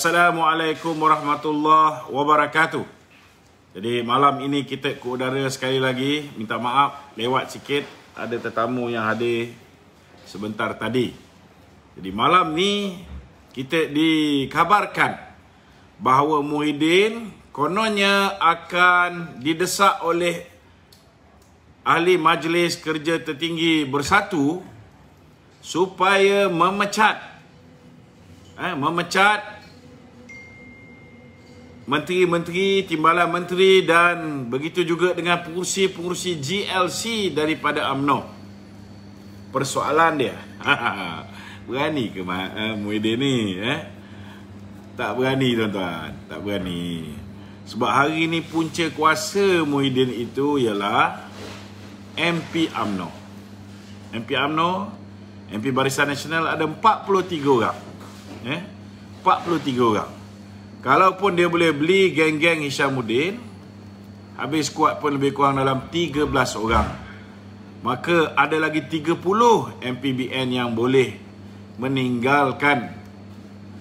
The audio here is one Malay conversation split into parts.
Assalamualaikum warahmatullahi wabarakatuh. Jadi malam ini kita ke udara sekali lagi. Minta maaf lewat sikit, ada tetamu yang hadir sebentar tadi. Jadi malam ni kita dikabarkan bahawa Muhyiddin kononnya akan didesak oleh Ahli Majlis Kerja Tertinggi Bersatu supaya memecat menteri-menteri, timbalan menteri dan begitu juga dengan pengurusi-pengurusi GLC daripada UMNO. Persoalan dia, berani ke Muhyiddin ni? Tak berani tuan-tuan, tak berani. Sebab hari ni punca kuasa Muhyiddin itu ialah MP UMNO. MP UMNO, MP Barisan Nasional ada 43 orang. 43 orang. Kalaupun dia boleh beli geng-geng Hishamuddin, habis kuat pun lebih kurang dalam 13 orang. Maka ada lagi 30 MPBN yang boleh meninggalkan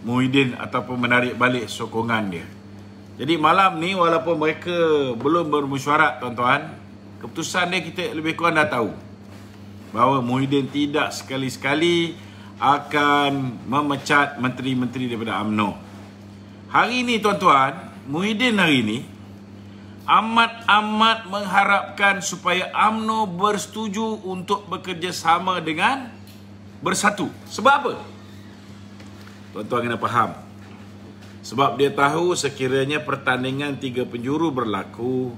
Muhyiddin ataupun menarik balik sokongan dia. Jadi malam ni walaupun mereka belum bermesyuarat tuan-tuan, keputusan dia kita lebih kurang dah tahu bahawa Muhyiddin tidak sekali-sekali akan memecat menteri-menteri daripada UMNO. Hari ini tuan-tuan, Muhyiddin hari ini amat-amat mengharapkan supaya UMNO bersetuju untuk bekerjasama dengan Bersatu. Sebab apa? Tuan-tuan kena faham. Sebab dia tahu sekiranya pertandingan 3 penjuru berlaku,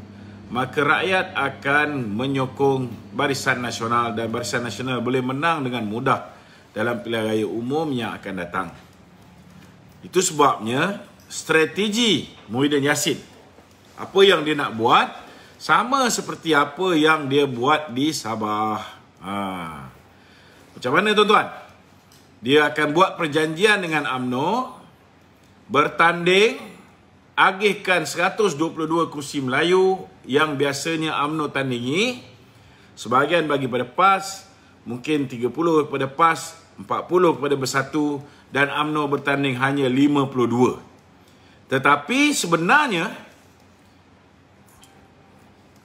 maka rakyat akan menyokong Barisan Nasional dan Barisan Nasional boleh menang dengan mudah dalam pilihan raya umum yang akan datang. Itu sebabnya strategi Muhyiddin Yassin, apa yang dia nak buat sama seperti apa yang dia buat di Sabah. Macam mana tuan-tuan? Dia akan buat perjanjian dengan UMNO, bertanding, agihkan 122 kursi Melayu yang biasanya UMNO tandingi, sebahagian bagi pada PAS, mungkin 30 kepada PAS, 40 kepada Bersatu, dan UMNO bertanding hanya 52. Tetapi sebenarnya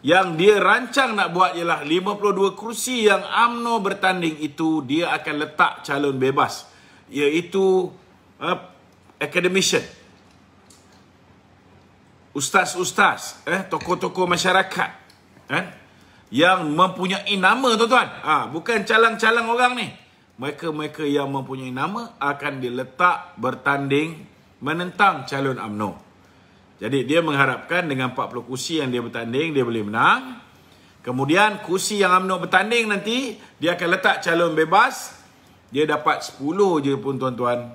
yang dia rancang nak buat ialah 52 kursi yang UMNO bertanding itu dia akan letak calon bebas, iaitu academician, ustaz-ustaz, tokoh-tokoh masyarakat yang mempunyai nama tuan-tuan. Bukan calang-calang orang ni. Mereka-mereka yang mempunyai nama akan diletak bertanding menentang calon UMNO. Jadi dia mengharapkan dengan 40 kursi yang dia bertanding, dia boleh menang. Kemudian kursi yang UMNO bertanding nanti, dia akan letak calon bebas. Dia dapat 10 je pun tuan-tuan.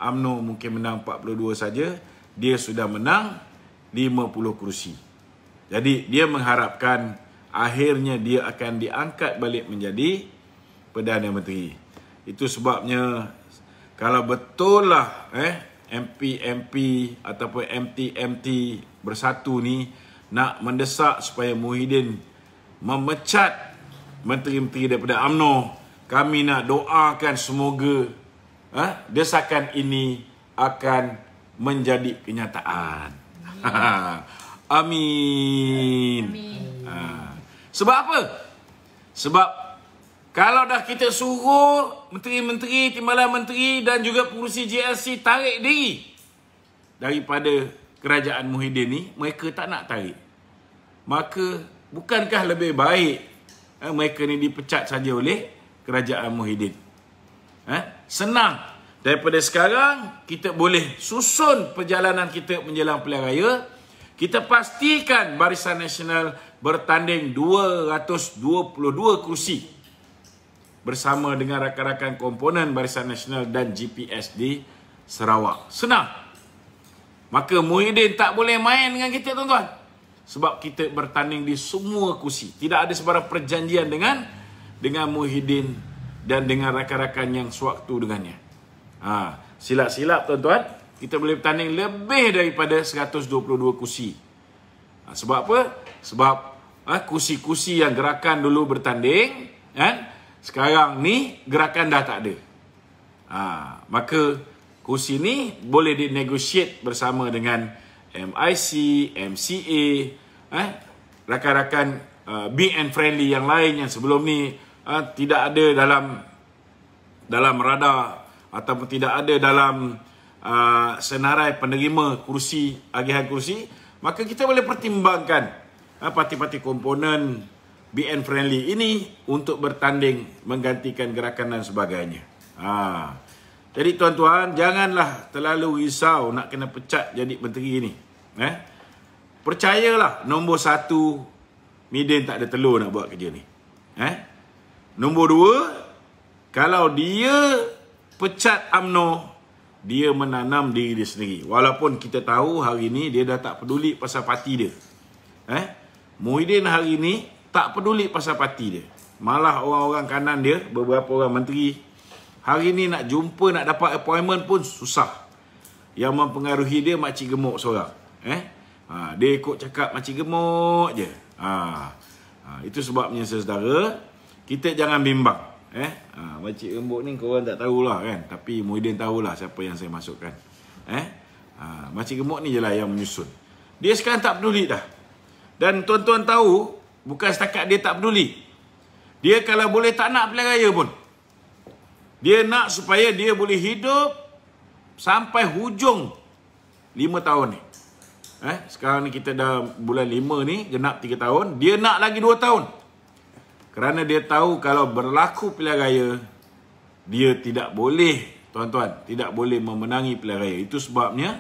UMNO mungkin menang 42 saja. Dia sudah menang 50 kursi. Jadi dia mengharapkan akhirnya dia akan diangkat balik menjadi Perdana Menteri. Itu sebabnya kalau betul lah MP ataupun MT Bersatu ni nak mendesak supaya Muhyiddin memecat menteri-menteri daripada UMNO, kami nak doakan semoga desakan ini akan menjadi kenyataan. Amin. Sebab apa? Sebab kalau dah kita suruh menteri-menteri, timbalan menteri dan juga pengurusi GLC tarik diri daripada kerajaan Muhyiddin ni, mereka tak nak tarik. Maka bukankah lebih baik mereka ni dipecat saja oleh kerajaan Muhyiddin? Senang. Daripada sekarang kita boleh susun perjalanan kita menjelang pilihan raya. Kita pastikan Barisan Nasional bertanding 222 kursi bersama dengan rakan-rakan komponen Barisan Nasional dan GPS di Sarawak. Senang. Maka Muhyiddin tak boleh main dengan kita tuan-tuan. Sebab kita bertanding di semua kursi. Tidak ada sebarang perjanjian dengan Muhyiddin dan dengan rakan-rakan yang sewaktu dengannya. Silap-silap tuan-tuan, kita boleh bertanding lebih daripada 122 kursi. Sebab apa? Sebab kursi-kursi yang gerakan dulu bertanding, sekarang ni gerakan dah tak ada. Maka kursi ni boleh di-negotiate bersama dengan MIC, MCA, rakan-rakan big and friendly yang lain yang sebelum ni tidak ada dalam radar ataupun tidak ada dalam senarai penerima kursi, agihan kursi, maka kita boleh pertimbangkan parti-parti komponen big and friendly ini untuk bertanding menggantikan gerakan dan sebagainya. Jadi tuan-tuan, janganlah terlalu risau nak kena pecat jadi menteri ni. Percayalah, nombor 1, Midin tak ada telur nak buat kerja ni. Nombor 2, kalau dia pecat UMNO, dia menanam diri dia sendiri. Walaupun kita tahu hari ni dia dah tak peduli pasal parti dia. Muhyiddin hari ni tak peduli pasal parti dia. Malah orang-orang kanan dia, beberapa orang menteri, hari ni nak jumpa, nak dapat appointment pun susah. Yang mempengaruhi dia makcik gemuk seorang. Dia ikut cakap makcik gemuk je. Itu sebabnya saudara, kita jangan bimbang. Makcik gemuk ni korang tak tahulah kan. Tapi Muhyiddin tahulah siapa yang saya masukkan. Makcik gemuk ni je lah yang menyusun. Dia sekarang tak peduli dah. Dan tuan-tuan tahu, bukan setakat dia tak peduli. Dia kalau boleh tak nak pilihan raya pun. Dia nak supaya dia boleh hidup sampai hujung 5 tahun ni. Sekarang ni kita dah bulan 5 ni, genap 3 tahun. Dia nak lagi 2 tahun. Kerana dia tahu kalau berlaku pilihan raya, dia tidak boleh, tuan-tuan, tidak boleh memenangi pilihan raya. Itu sebabnya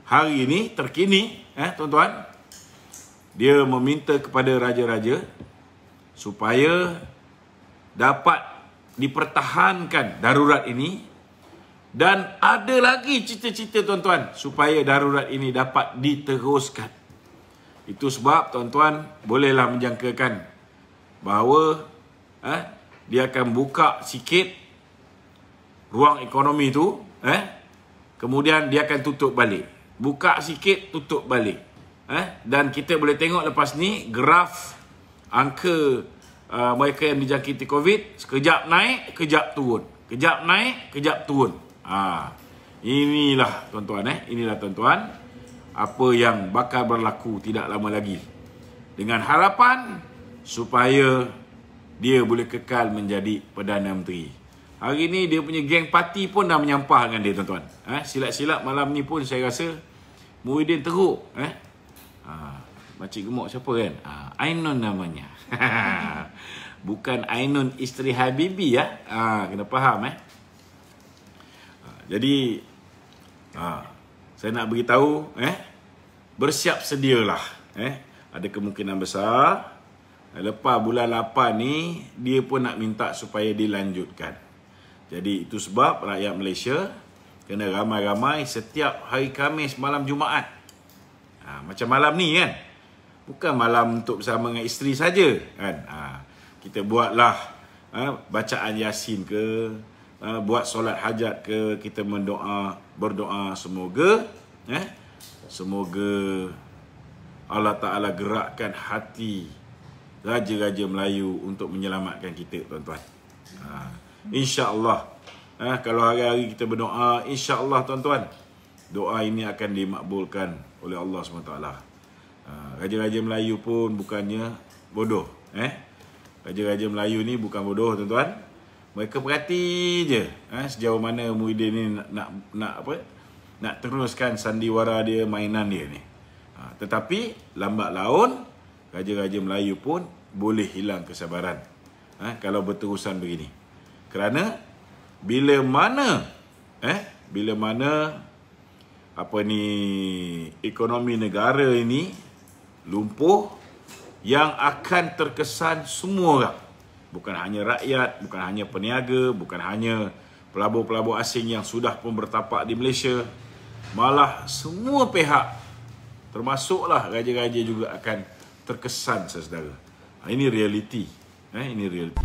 hari ini, terkini, tuan-tuan, dia meminta kepada raja-raja supaya dapat dipertahankan darurat ini, dan ada lagi cita-cita tuan-tuan supaya darurat ini dapat diteruskan. Itu sebab tuan-tuan bolehlah menjangkakan bahawa dia akan buka sikit ruang ekonomi tu, kemudian dia akan tutup balik, buka sikit, tutup balik, dan kita boleh tengok lepas ni graf angka mereka yang dijangkiti COVID, sekejap naik, kejap turun. Kejap naik, kejap turun. Inilah tuan-tuan, inilah tuan-tuan, apa yang bakal berlaku tidak lama lagi. Dengan harapan supaya dia boleh kekal menjadi Perdana Menteri. Hari ni dia punya geng parti pun dah menyampah dengan dia, tuan-tuan. Silap-silap malam ni pun saya rasa Muhyiddin teruk. Makcik gemuk siapa kan? Ainun namanya. Bukan Ainun isteri Habibie ya. Kena faham Jadi saya nak beritahu bersiap sedialah. Ada kemungkinan besar lepas bulan 8 ni dia pun nak minta supaya dilanjutkan. Jadi itu sebab rakyat Malaysia kena ramai-ramai setiap hari Khamis malam Jumaat. Macam malam ni kan. Bukan malam untuk bersama dengan isteri saja kan. Kita buatlah bacaan Yasin ke, buat solat hajat ke, kita berdoa semoga Allah Ta'ala gerakkan hati raja-raja Melayu untuk menyelamatkan kita, tuan-tuan. InsyaAllah kalau hari-hari kita berdoa, InsyaAllah tuan-tuan, doa ini akan dimakbulkan oleh Allah SWT. Raja-raja Melayu pun bukannya bodoh. Raja-raja Melayu ni bukan bodoh, tuan-tuan. Mereka perhati je sejauh mana Muhyiddin ni nak teruskan sandiwara dia, mainan dia ni. Tetapi lambat laun raja-raja Melayu pun boleh hilang kesabaran kalau berterusan begini. Kerana bila mana ekonomi negara ini lumpuh, yang akan terkesan semua orang. Bukan hanya rakyat, bukan hanya peniaga, bukan hanya pelabur-pelabur asing yang sudah pun bertapak di Malaysia. Malah semua pihak, termasuklah raja-raja juga akan terkesan, saudara. Ini realiti. Ini realiti.